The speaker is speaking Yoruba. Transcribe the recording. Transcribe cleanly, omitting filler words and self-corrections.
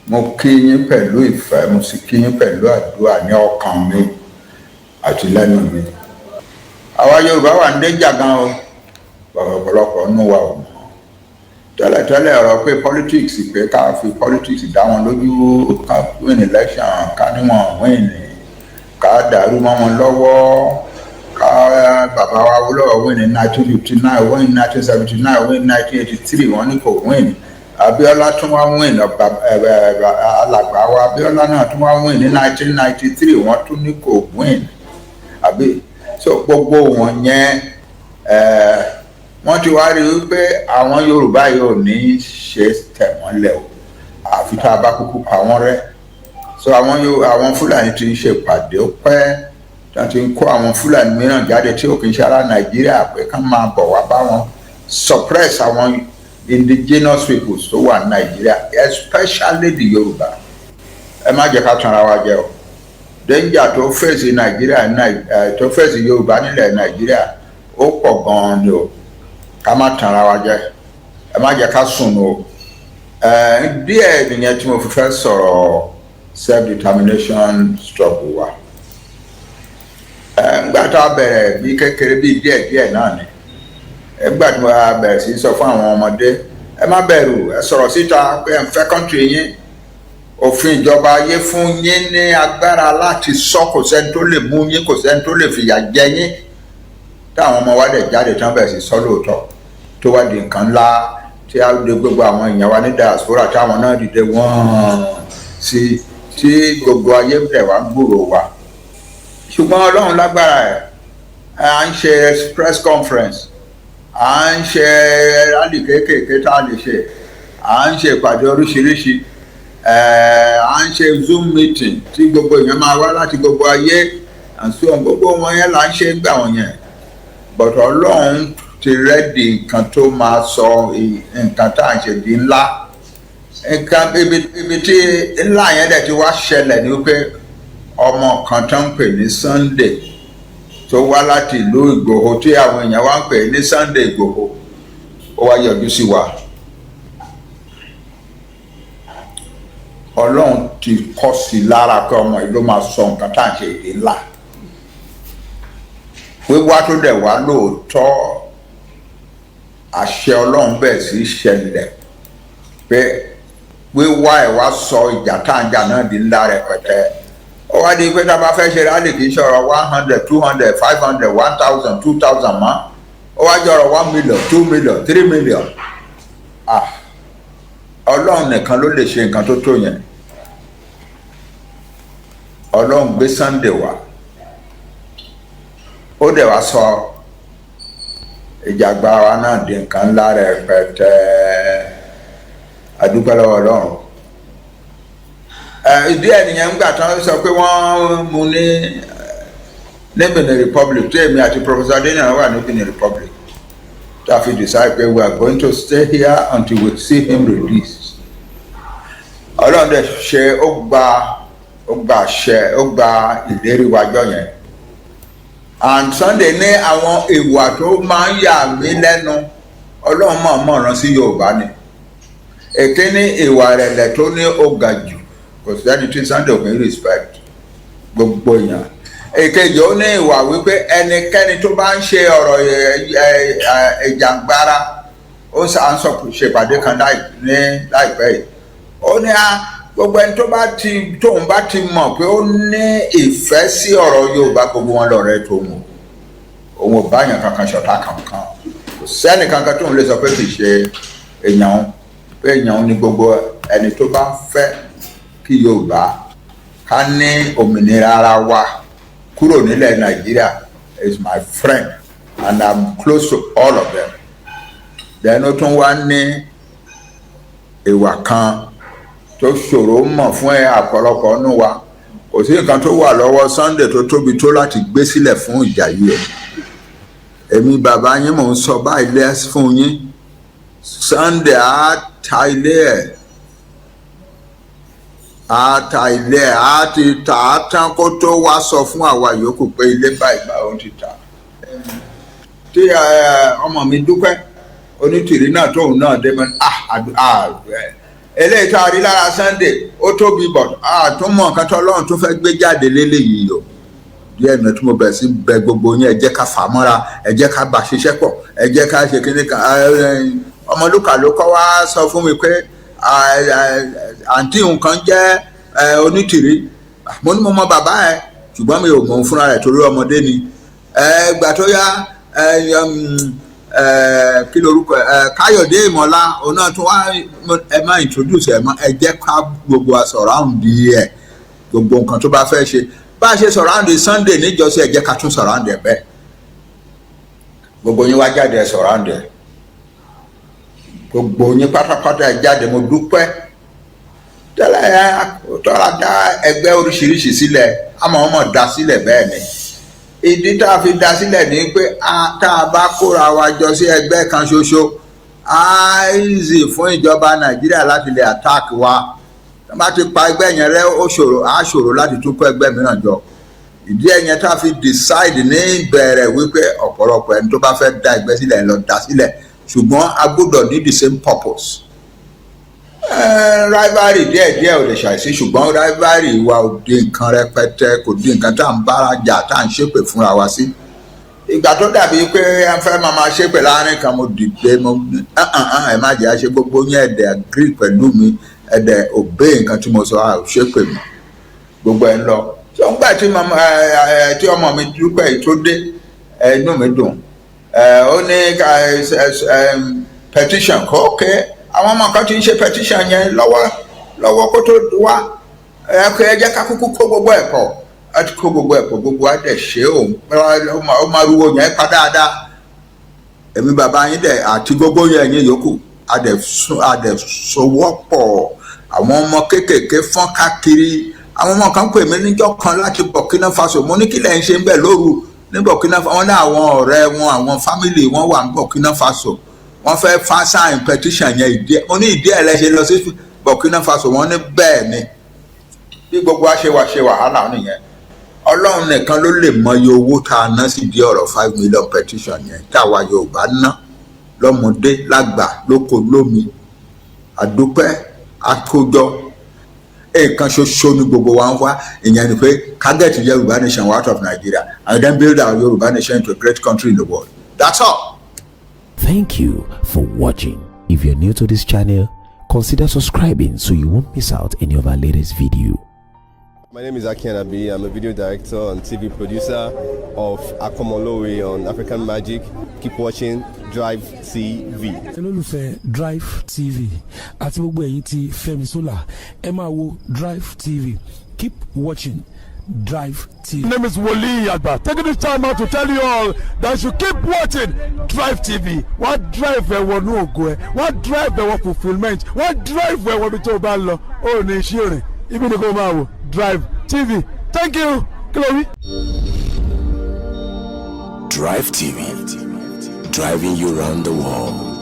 mo kí yín pẹ̀lú ìfẹ́, mo sì kí yín pẹ̀lú àdúrà ní ọkàn mi àti lẹ́nu mi. Àwa Yorùbá wà ń déjà gan o, ọ̀pọ̀lọpọ̀ nínú wa ò mọ̀. Tẹ́lẹ̀tẹ́lẹ̀ ọ̀rọ̀ pé politics pé ká fi politics dá wọn lójú, ká win election, ká níwọ̀n win, ká dàrú mọ́ wọn lọ́wọ́, ká bàbá wa Awólọ́wọ̀ win ní 1959, win 1979, win 1983, wọ́n ní kò win. Abíọ́lá tún wá win, alàgbà wa Abíọ́lá náà tún wá win ní 1993, wọ́n tún ní kò win. Àbí so gbogbo wọn yẹn wọ́n ti wá rí wípé àwọn Yorùbá yóò ní ṣe tẹ̀mọ́lẹ̀ o àfi tá a bá kúkú pa wọ́n rẹ́. So àwọn Fúlàní ti ṣe ìpàdé ó pẹ́ tí wọ́n ti ń kó àwọn Fúlàní mìíràn jáde tí ó kì í ṣe ará Nàìjíríà pé ká máa bọ̀ wá bá wọn suppress àwọn indigenous peoples tó wà ní Nàìjíríà, especially the Yorùbá. Ẹ má jẹ́ ká tanra wa jẹ o. Danger tó fèsì Nàìjíríà tó fèsì Yorùbá nílẹ̀ Nàìjíríà ó pọ̀ gan-an ni o. Ká má tanra wa jẹ, ẹ má jẹ́ ká sùn o. Díẹ̀ nìyẹn tí mo fi fẹ́ sọ̀rọ̀ self-determination struggle wa. Nígbà tá a bẹ̀rẹ̀ bí kékeré bí díẹ̀ náà ni. Nígbà tí mo bẹ̀rẹ̀ sí sọ fún àwọn ọmọdé, ẹ má bẹ̀rù, ẹ sọ̀rọ̀ síta pé ẹ ń fẹ́ country yín. Òfin ìjọba ayé fún yín ní agbára láti sọ, kò sẹ́ni tó lè mú yín, kò sẹ́ni tó lè fìyà jẹ yín. Táwọn ọmọ wa dẹ̀ jáde tán bẹ̀rẹ̀ sí sọ lóòótọ́ tó wá di nǹkan ńlá tí a lè gbogbo àwọn èèyàn wa ní diaspora táwọn náà dìde wọ́n sí tí gbogbo ayé bẹ̀ wá gbòòrò wa. Ṣùgbọ́n Ọlọ́run lágbára ẹ̀, à ń ṣe press conference, à ń ṣe rally kéékèèké tá a lè ṣe, à ń ṣe ìpàdé oríṣiríṣi, à ń ṣe Zoom meeting tí gbogbo èèyàn máa wá láti gbogbo ayé àti ohun gbogbo wọn yẹn là ń ṣe gbà wọn yẹn. But Ọlọ́run ti rẹ́dì nǹkan tó máa sọ nǹkan tá à ń ṣe di ńlá. Nǹkan ibi tí ńlá yẹn dẹ̀ ti wá ṣẹlẹ̀ ni wípé ọmọ kan tó ń pè ní Sunday tó wá láti ìlú Ìgbòho tí àwọn èèyàn wá ń pè ní Sunday Ìgbòho ó wá yọjú sí wa. Ọlọ́run ti kọ́ sí lára pé ọmọ yìí ló máa sọ nǹkan tá à ń ṣe di ńlá. Wíwá tó dẹ̀ wá lóòótọ́, àṣẹ Ọlọ́run bẹ́ẹ̀ sì ṣẹlẹ̀ pé wíwá ẹ̀ wá sọ ìjà tá à ń jà náà di ńlá rẹpẹtẹ. Ó wá di pé tá a bá fẹ́ ṣe rálì kì í ṣọ̀rọ̀ 100, 200, 500, 1000, 2000 mọ́. Ó wá jọ̀rọ̀ 1 million, 2 million, 3 million. Ọlọ́run nìkan ló lè ṣe nǹkan tó tó yẹn. Ọlọ́run gbé Sunday wá, ó dẹ̀ wá sọ ìjàgbá wa náà di nǹkan ńlá rẹpẹtẹ. A dúpẹ́ lọ́wọ́ Ọlọ́run. Ìdí ẹ̀ nìyẹn ńgbà tán sọ pé wọ́n mú ní Benin Republic tí èmi àti Professor Adéyàn wà ní Benin Republic. Tá a fi decide pé we are going to stay here until we see him released. Ọlọ́run dẹ̀ ṣe ó gba ìlérí wájọ́ yẹn. And Sunday ní àwọn ìwà tó máa ń yà mí lẹ́nu Ọlọ́run mọ̀ọ́mọ̀ rán sí Yorùbá ni. Èkíní ìwà rẹ̀lẹ̀ tó ní ó ga jù, kò sẹ́ni tí Sunday kò ní respect gbogbo èèyàn. Èkejì ó ní ìwà wípé ẹnikẹ́ni tó bá ń ṣe ọ̀rọ̀ ìjàngbara, ó ń sọ ṣèpàdé kan láìpẹ́ yìí. Ó ní gbogbo ẹni tóun bá ti mọ̀ pé ó ní ìfẹ́ sí ọ̀rọ̀ Yorùbá, gbogbo wọn lọ̀rẹ́ tó mọ̀. Òun ò báyàn kankan ṣọ̀tá kankan. Kò sẹ́ni kankan tóun lè sọ pé kì í ṣe èèyàn, pé èèyàn ní gbogbo ẹni tó bá fẹ́ kí Yorùbá ká ní òmìnira ara wa kúrò nílẹ̀ Nàìjíríà is my friend and I'm close to all of them. Then ó tún wá ní ìwà kan tó ṣòro mọ̀ fún àpọ̀lọpọ̀ nínú wa. Kò sí nǹkan tó wà lọ́wọ́ Sunday tó tóbi tó láti gbé sílẹ̀ fún ìjà yìí ẹ̀. Èmi bàbá yín mò ń sọ báyìí lẹ́sìn fún yín. Sunday á ta ilé ẹ̀, á ti tà á tán kó tó wá sọ fún àwa yòókù pé ilé báyìí ó ti tà. Tí ọmọ mi Dúpẹ́ Onítìrí náà tóun náà dé mọ́ eléyìí tá a rí lára Sunday ó tóbi bọ̀ àtúmọ̀ nǹkan tó Ọlọ́run tó fẹ́ gbé jáde léléyìí o díẹ̀ náà tí mo bẹ̀rẹ̀ sí bẹ gbogbo yín ẹ jẹ́ ká fà mọ́ra ẹ jẹ́ ká bá ṣiṣẹ́ pọ̀ ẹ jẹ́ ká ṣe kíní kan Ọmọlúkà ló kọ́ wá sọ fún mi pé àǹtí nǹkan jẹ́ onítìrí mo ní mo mọ bàbá ẹ ṣùgbọ́n mi ò mọ̀ fúnra rẹ̀ torí ọmọdé ni gbà tó yá kí lorúkọ Káyọ̀dé Ìmọ̀lá òun náà tún wá ẹ má introduce ẹ jẹ́ ká gbogbo wa surround ẹ gbogbo nǹkan tó bá fẹ́ ṣe bá a ṣe surround Sunday níjọ́sí ẹ jẹ́ ká tún surround ẹ bẹ́ẹ̀ gbogbo yín wá jáde ẹ surround ẹ gbogbo yín pátápátá ẹ jáde mo dúpẹ́ tẹ́lẹ̀ ẹ tọ́ra dá ẹgbẹ́ oríṣiríṣi sílẹ̀ àmọ́ ọmọ dá sílẹ̀ bẹ́ẹ̀ ni ìdí tá a fi dá sílẹ̀ ní pé tá a bá kóra wa jọ sí ẹgbẹ́ kan ṣoṣo easy fún ìjọba Nàìjíríà láti lè attack wa tá bá ti pa ẹgbẹ́ yẹn rẹ́ á ṣòro láti tún kó ẹgbẹ́ mìíràn jọ ìdí ẹ̀yẹn tá a fi decide ní ìbẹ̀rẹ̀ wípé ọ̀pọ̀lọpọ̀ ẹni tó bá fẹ́ dá ẹgbẹ́ sílẹ̀ lọ dá sílẹ̀ ṣùgbọ́n a gbọ́dọ̀ ní the same purpose rivalry díẹ̀díẹ̀ ò lè ṣàìsí ṣùgbọ́n rivalry wa ò di nǹkan rẹpẹtẹ kò di nǹkan tá à ń bára jà tá à ń ṣépè fúnra wa sí ìgbà tó dàbí pé ẹ fẹ́ máa ṣépè láàrin kan mo dìde mo ẹ má jẹ́ àṣẹ gbogbo yín ẹ̀dẹ̀ agree pẹ̀lú mi ẹ̀dẹ̀ obey nǹkan tí mo sọ à ò ṣépè mi gbogbo ẹ̀ ń lọ tó ń gbà tí ọmọ mi dúpẹ́ tó dé inú mi dùn ó ní petition kó ké àwọn ọmọ kan ti ń ṣe petition yẹn lọ́wọ́ kó tó wá ẹ jẹ́ ká kúkú kó gbogbo ẹ̀ pọ̀ a ti kó gbogbo ẹ̀ pọ̀ gbogbo á dẹ̀ ṣe ó máa ruwo yẹn pa dáadáa èmi bàbá yín dẹ̀ àti gbogbo yẹn yòókù á dẹ̀ sowọ́ pọ̀ àwọn ọmọ kéékèèké fọ́n káàkiri àwọn ọmọ kan pè mí níjọ́ kan láti Burkina Faso mo ní kí lẹ́yìn ṣe ń bẹ̀ lóru ní Burkina Faso wọn ní àwọn ọ̀rẹ́ wọn àwọn fámìlì wọn wà ní Burkina Faso wọ́n fẹ́ fa sign petition yẹn ìdí mo ní ìdí ẹ̀ lẹ́sẹ̀ lọ sí Burkina Faso wọ́n ní bẹ́ẹ̀ ni bí gbogbo wa ṣe wàhálà nìyẹn Ọlọ́run nìkan ló lè mọyì owó tá a ná sí di ọ̀rọ̀ 5 million petition yẹn táwa Yorùbá ná lọ́mọdé lágbà lóko lómi àdúpẹ́ àkójọ nǹkan ṣoṣo ní gbogbo wa ń wá ìyẹn ni pé ká get Yorùbá nation out of Nigeria and then build our Yorùbá nation into a great country in the world. That's all. Thank you for watching. If you're new to this channel, consider subscribing so you won't miss out any of our latest video. My name is Akintoye. I'm a video director and TV producer of Akomolowe on African Magic. Keep watching DriveTV. olólùfẹ́ DriveTV àti gbogbo ẹ̀yin tí Fẹ́mi Sola ẹ máa wo DriveTV. Keep watching DriveTV. My name is Wole Agba. Taking this time out to tell you all that you keep watching DriveTV. What drive ẹ̀wọ̀n ní ògo ẹ̀? What drive ẹ̀wọ̀n fulfilment? What drive ẹ̀wọ̀n ní tó bá lọ? Ó ní iṣẹ́ rìn. Ibi ni kò máa wò DriveTV. Thank you. Chloe. DriveTV, driving you around the world.